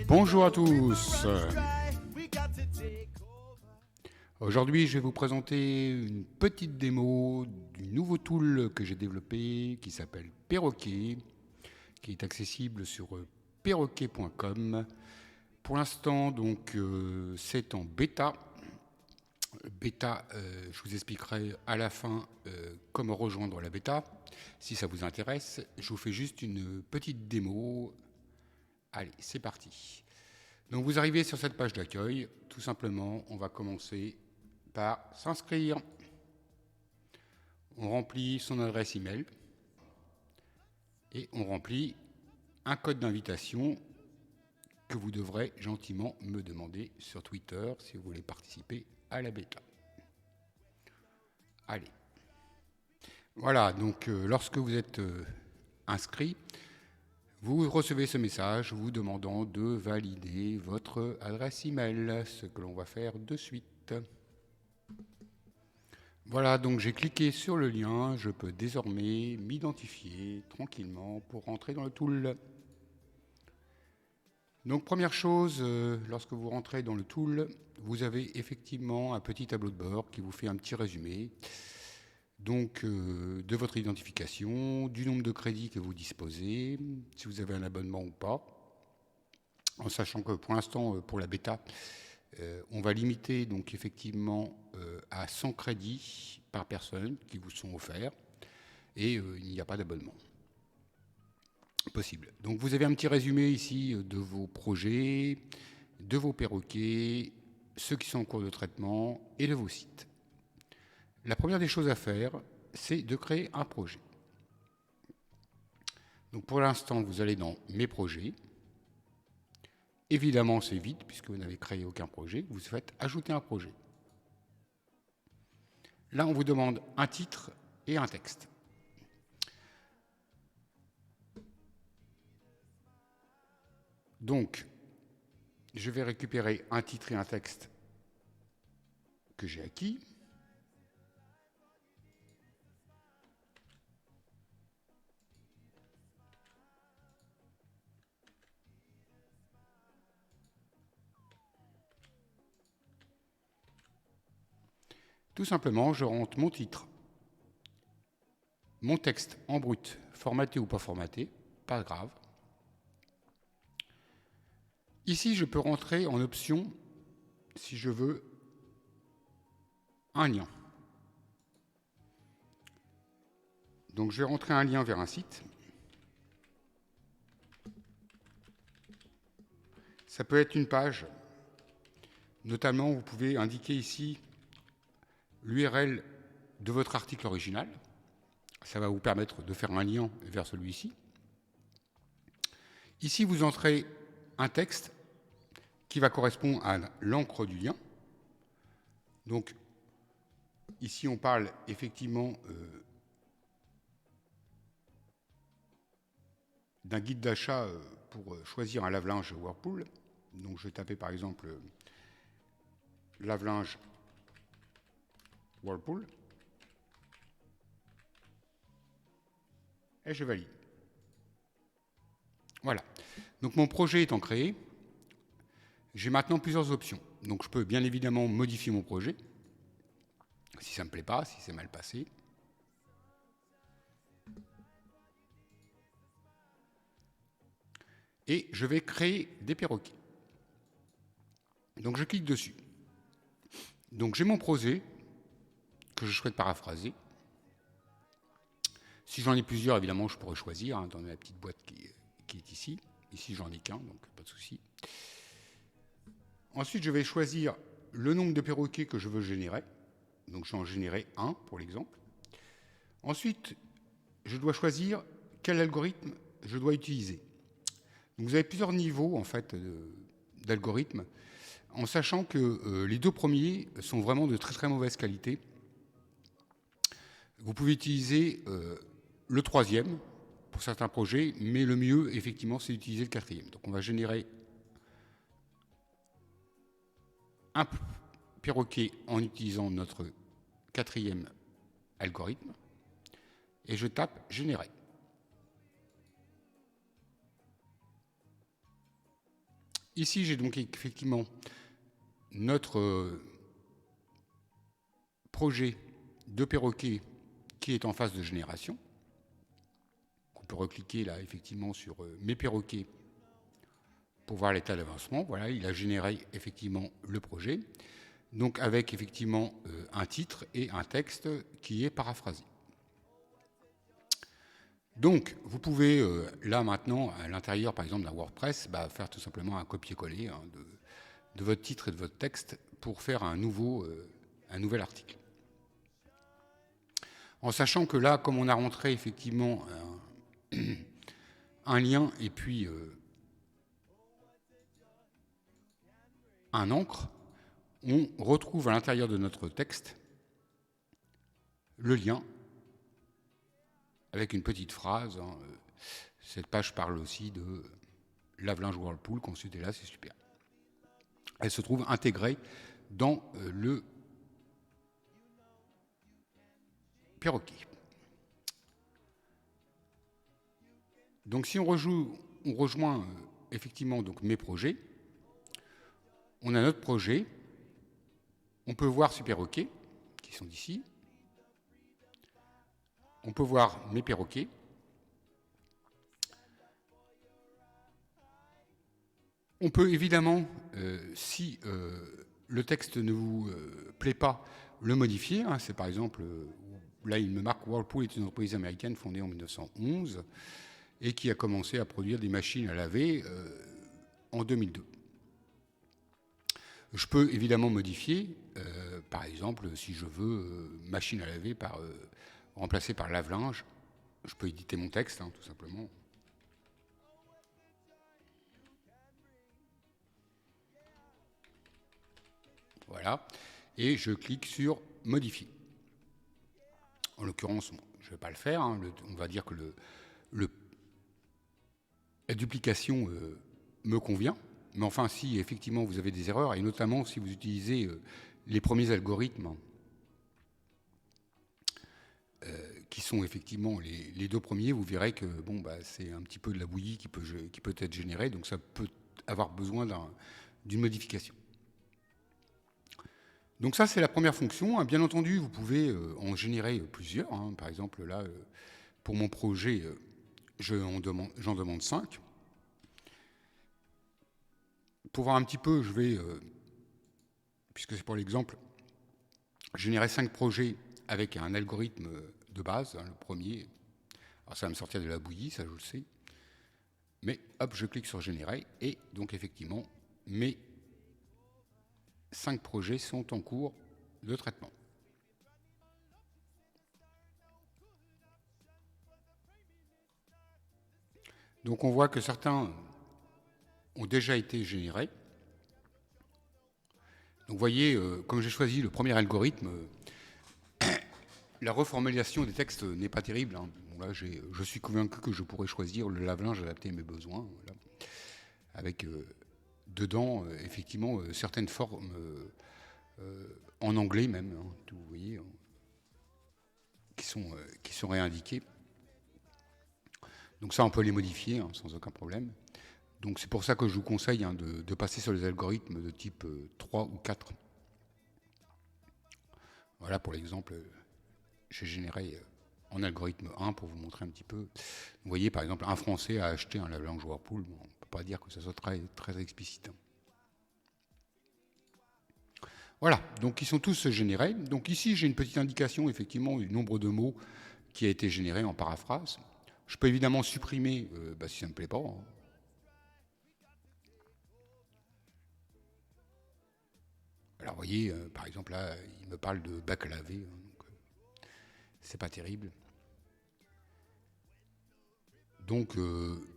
Bonjour à tous. Aujourd'hui, je vais vous présenter une petite démo du nouveau tool que j'ai développé qui s'appelle Perroquet, qui est accessible sur perroquet.com. Pour l'instant, donc, c'est en bêta. Je vous expliquerai à la fin comment rejoindre la bêta. Si ça vous intéresse, je vous fais juste une petite démo. Allez, c'est parti. Donc vous arrivez sur cette page d'accueil. Tout simplement, on va commencer par s'inscrire. On remplit son adresse email et on remplit un code d'invitation que vous devrez gentiment me demander sur Twitter si vous voulez participer à la bêta. Allez. Voilà, donc lorsque vous êtes inscrit, vous recevez ce message vous demandant de valider votre adresse email, ce que l'on va faire de suite. Voilà, donc j'ai cliqué sur le lien, je peux désormais m'identifier tranquillement pour rentrer dans le tool. Donc première chose, lorsque vous rentrez dans le tool, vous avez effectivement un petit tableau de bord qui vous fait un petit résumé donc, de votre identification, du nombre de crédits que vous disposez, si vous avez un abonnement ou pas, en sachant que pour l'instant, pour la bêta, on va limiter donc effectivement à 100 crédits par personne qui vous sont offerts et il n'y a pas d'abonnement possible. Donc vous avez un petit résumé ici de vos projets, de vos perroquets, ceux qui sont en cours de traitement et de vos sites. La première des choses à faire, c'est de créer un projet. Donc pour l'instant, vous allez dans Mes projets. Évidemment, c'est vide puisque vous n'avez créé aucun projet. Vous faites Ajouter un projet. Là, on vous demande un titre et un texte. Donc, je vais récupérer un titre et un texte que j'ai acquis. Tout simplement, je rentre mon titre, mon texte en brut, formaté ou pas formaté, pas grave. Ici, je peux rentrer en option, si je veux, un lien. Donc, je vais rentrer un lien vers un site. Ça peut être une page. Notamment, vous pouvez indiquer ici l'URL de votre article original. Ça va vous permettre de faire un lien vers celui-ci. Ici, vous entrez un texte qui va correspondre à l'encre du lien. Donc, ici, on parle effectivement d'un guide d'achat pour choisir un lave-linge Whirlpool. Donc, je vais taper par exemple lave-linge Whirlpool. Et je valide. Voilà. Donc mon projet étant créé, j'ai maintenant plusieurs options. Donc je peux bien évidemment modifier mon projet, si ça ne me plaît pas, si c'est mal passé. Et je vais créer des perroquets. Donc je clique dessus. Donc j'ai mon projet que je souhaite paraphraser. Si j'en ai plusieurs, évidemment, je pourrais choisir dans la petite boîte qui est ici. Ici, j'en ai qu'un, donc pas de souci. Ensuite, je vais choisir le nombre de perroquets que je veux générer. Donc, je vais en générer un, pour l'exemple. Ensuite, je dois choisir quel algorithme je dois utiliser. Donc, vous avez plusieurs niveaux, en fait, d'algorithmes, en sachant que les deux premiers sont vraiment de très très mauvaise qualité. Vous pouvez utiliser le troisième pour certains projets, mais le mieux, effectivement, c'est d'utiliser le quatrième. Donc, on va générer un perroquet en utilisant notre quatrième algorithme et je tape générer. Ici, j'ai donc effectivement notre projet de perroquet qui est en phase de génération. On peut recliquer là effectivement sur mes perroquets pour voir l'état d'avancement. Voilà, il a généré effectivement le projet. Donc avec effectivement un titre et un texte qui est paraphrasé. Donc vous pouvez là maintenant à l'intérieur par exemple d'un WordPress faire tout simplement un copier-coller de votre titre et de votre texte pour faire un nouvel article. En sachant que là, comme on a rentré effectivement un lien et puis un encre, on retrouve à l'intérieur de notre texte le lien avec une petite phrase. Cette page parle aussi de lave-linge Whirlpool, consultez là, c'est super. Elle se trouve intégrée dans le perroquet. Donc si on rejoint effectivement donc mes projets, on a notre projet, on peut voir ces perroquets qui sont ici, on peut voir mes perroquets, on peut évidemment, si le texte ne vous plaît pas, le modifier. C'est par exemple, là il me marque Whirlpool est une entreprise américaine fondée en 1911 et qui a commencé à produire des machines à laver en 2002. Je peux évidemment modifier, par exemple, si je veux machine à laver remplacée par lave-linge, je peux éditer mon texte, tout simplement. Voilà, et je clique sur modifier. En l'occurrence, je ne vais pas le faire, on va dire que la duplication me convient. Mais enfin, si effectivement vous avez des erreurs, et notamment si vous utilisez les premiers algorithmes qui sont effectivement les deux premiers, vous verrez que c'est un petit peu de la bouillie qui peut être générée, donc ça peut avoir besoin d'une modification. Donc ça, c'est la première fonction. Bien entendu, vous pouvez en générer plusieurs. Par exemple, là, pour mon projet, j'en demande 5. Pour voir un petit peu, je vais, puisque c'est pour l'exemple, générer 5 projets avec un algorithme de base. Le premier, alors ça va me sortir de la bouillie, ça je le sais. Mais hop, je clique sur générer et donc effectivement, mes 5 projets sont en cours de traitement. Donc on voit que certains ont déjà été générés. Donc vous voyez, comme j'ai choisi le premier algorithme, la reformulation des textes n'est pas terrible. Bon, là, je suis convaincu que je pourrais choisir le lave-linge adapté à mes besoins, voilà. Avec dedans, effectivement, certaines formes en anglais même, vous voyez, qui sont réindiquées. Donc ça, on peut les modifier sans aucun problème. Donc c'est pour ça que je vous conseille de passer sur les algorithmes de type 3 ou 4. Voilà, pour l'exemple, j'ai généré en algorithme 1 pour vous montrer un petit peu. Vous voyez, par exemple, un Français a acheté un lave-linge Whirlpool. On ne peut pas dire que ça soit très, très explicite. Voilà, donc ils sont tous générés. Donc ici, j'ai une petite indication, effectivement, du nombre de mots qui a été généré en paraphrase. Je peux évidemment supprimer si ça ne me plaît pas. Alors, vous voyez, par exemple, là, il me parle de bac à laver. Donc, c'est pas terrible. Donc,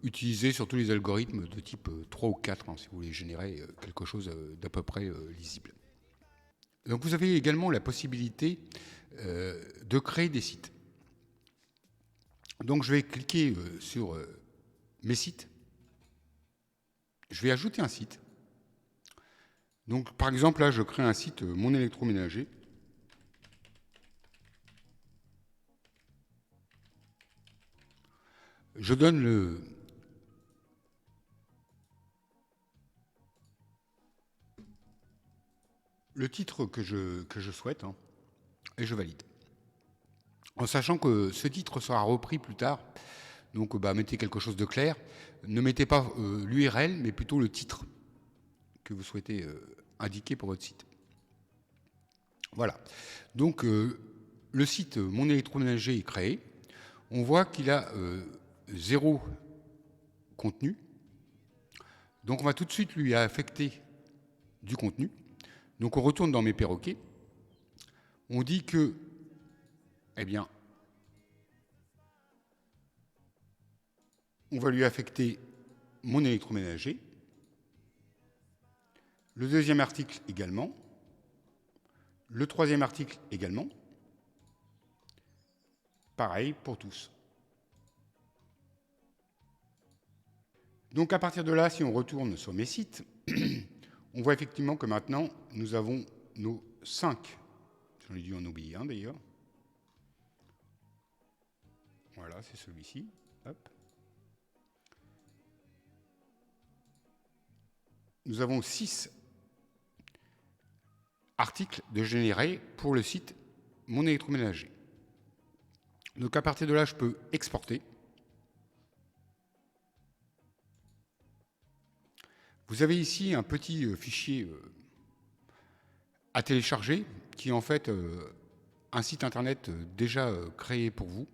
utilisez surtout les algorithmes de type 3 ou 4 si vous voulez générer quelque chose d'à peu près lisible. Donc, vous avez également la possibilité de créer des sites. Donc, je vais cliquer sur mes sites. Je vais ajouter un site. Donc, par exemple, là, je crée un site Mon électroménager. Je donne le titre que je souhaite, hein, et je valide. En sachant que ce titre sera repris plus tard, donc mettez quelque chose de clair. Ne mettez pas l'URL, mais plutôt le titre que vous souhaitez indiquer pour votre site. Voilà. Donc le site Mon électroménager est créé. On voit qu'il a 0 contenu. Donc on va tout de suite lui affecter du contenu. Donc on retourne dans mes perroquets. On dit que, eh bien, on va lui affecter mon électroménager. Le deuxième article également. Le troisième article également. Pareil pour tous. Donc à partir de là, si on retourne sur mes sites, on voit effectivement que maintenant, nous avons nos 5. J'en ai dû en oublier un d'ailleurs. Voilà, c'est celui-ci. Hop. Nous avons 6 articles de générer pour le site Mon électroménager. Donc à partir de là, je peux exporter. Vous avez ici un petit fichier à télécharger qui est en fait un site internet déjà créé pour vous,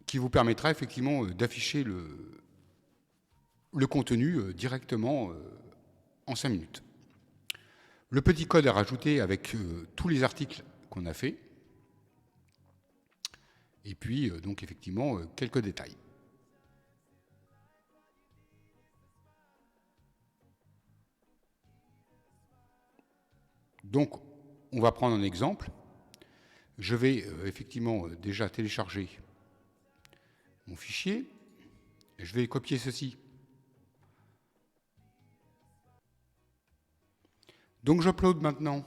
qui vous permettra effectivement d'afficher le contenu directement en 5 minutes. Le petit code à rajouter avec tous les articles qu'on a fait. Et puis, donc effectivement, quelques détails. Donc, on va prendre un exemple. Je vais effectivement déjà télécharger mon fichier. Je vais copier ceci. Donc, j'upload maintenant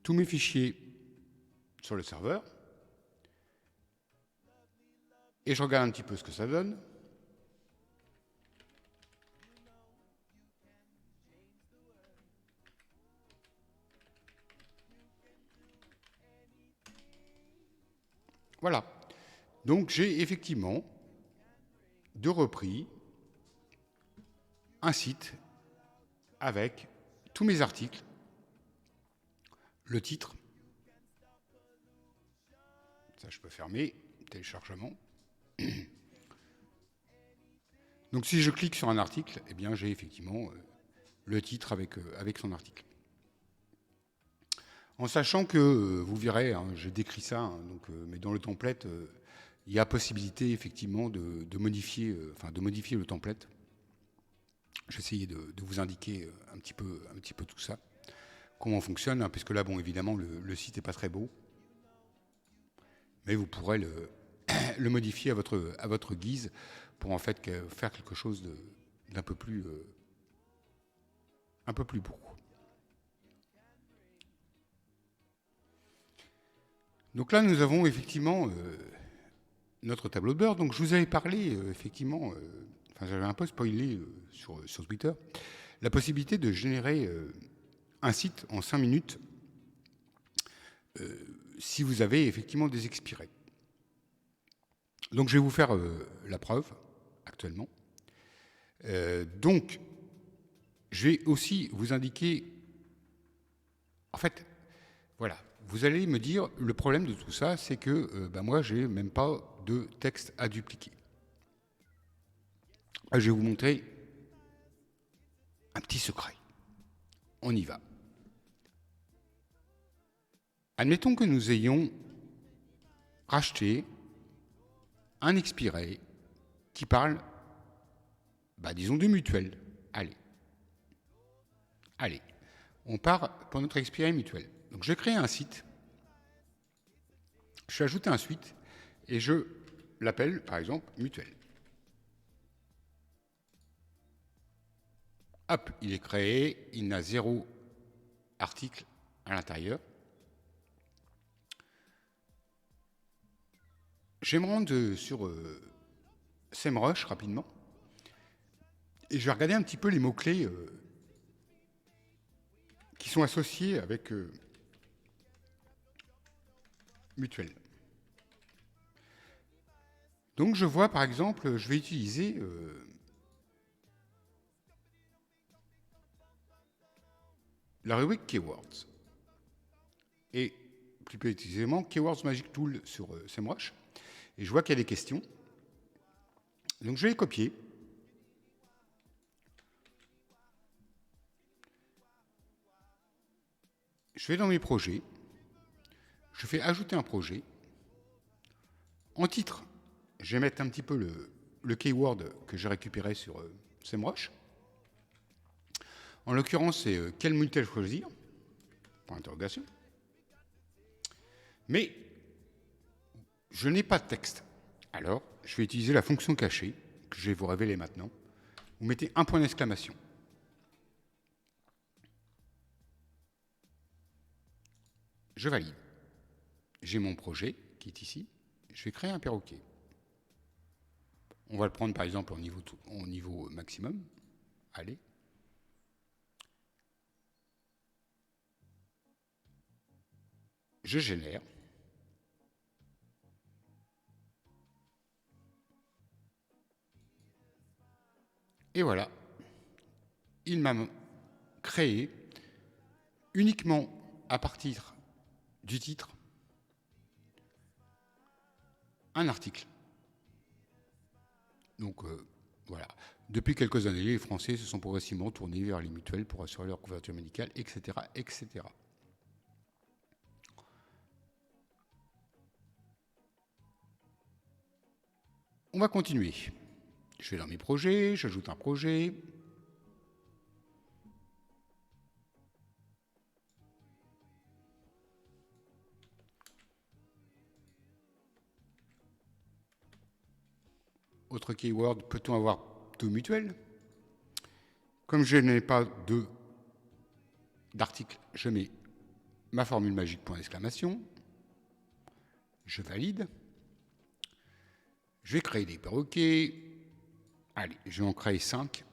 tous mes fichiers sur le serveur. Et je regarde un petit peu ce que ça donne. Voilà. Donc j'ai effectivement de repris un site avec tous mes articles, le titre. Ça, je peux fermer, téléchargement. Donc si je clique sur un article, eh bien j'ai effectivement le titre avec son article. En sachant que, vous verrez, hein, j'ai décrit ça, hein, donc, mais dans le template, il y a possibilité effectivement de modifier le template. J'ai essayé de vous indiquer un petit peu tout ça, comment on fonctionne, hein, puisque là, bon, évidemment, le site n'est pas très beau, mais vous pourrez le modifier à votre guise pour en fait faire quelque chose d'un peu plus, un peu plus beau. Donc là, nous avons effectivement notre tableau de bord. Donc je vous avais parlé effectivement, j'avais un peu spoilé sur Twitter, la possibilité de générer un site en 5 minutes si vous avez effectivement des expirés. Donc je vais vous faire la preuve actuellement. Donc je vais aussi vous indiquer, en fait, voilà, vous allez me dire, le problème de tout ça, c'est que moi, j'ai même pas de texte à dupliquer. Je vais vous montrer un petit secret. On y va. Admettons que nous ayons racheté un expiré qui parle, disons, du mutuel. Allez, on part pour notre expiré mutuel. Donc je crée un site, je vais ajouter un suite et je l'appelle par exemple mutuel. Hop, il est créé, il n'a 0 article à l'intérieur. Je vais me rendre sur SEMrush rapidement et je vais regarder un petit peu les mots-clés qui sont associés avec mutuelle. Donc je vois par exemple, je vais utiliser la rubrique Keywords. Et plus précisément, Keywords Magic Tool sur SEMrush. Et je vois qu'il y a des questions. Donc je vais les copier. Je vais dans mes projets. Je fais ajouter un projet. En titre, je vais mettre un petit peu le keyword que j'ai récupéré sur SEMrush. En l'occurrence, c'est quel mutuelle choisir ? Point d'interrogation. Mais je n'ai pas de texte. Alors, je vais utiliser la fonction cachée, que je vais vous révéler maintenant. Vous mettez un point d'exclamation. Je valide. J'ai mon projet qui est ici. Je vais créer un perroquet. On va le prendre par exemple au niveau maximum. Allez. Je génère. Et voilà. Il m'a créé uniquement à partir du titre un article. Donc voilà. Depuis quelques années, les Français se sont progressivement tournés vers les mutuelles pour assurer leur couverture médicale, etc., etc. On va continuer. Je vais dans mes projets, j'ajoute un projet. Autre keyword, peut-on avoir deux mutuelles ? Comme je n'ai pas d'article, je mets ma formule magique point d'exclamation. Je valide. Je vais créer des perroquets. Allez, je vais en créer 5.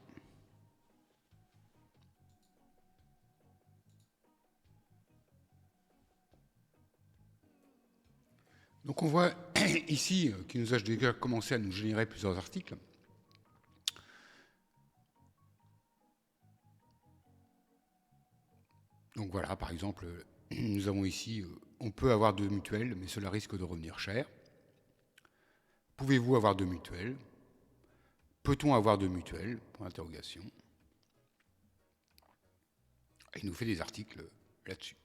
Donc on voit ici qu'il nous a déjà commencé à nous générer plusieurs articles. Donc voilà, par exemple, nous avons ici, on peut avoir deux mutuelles, mais cela risque de revenir cher. Pouvez-vous avoir deux mutuelles ? Peut-on avoir deux mutuelles ? Point d'interrogation. Et il nous fait des articles là-dessus.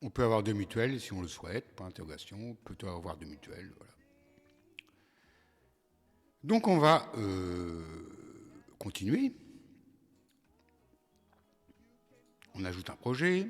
On peut avoir deux mutuelles si on le souhaite, point d'interrogation. Peut-on avoir deux mutuelles ? Voilà. Donc on va continuer. On ajoute un projet.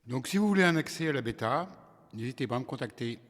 Donc si vous voulez un accès à la bêta, n'hésitez pas à me contacter.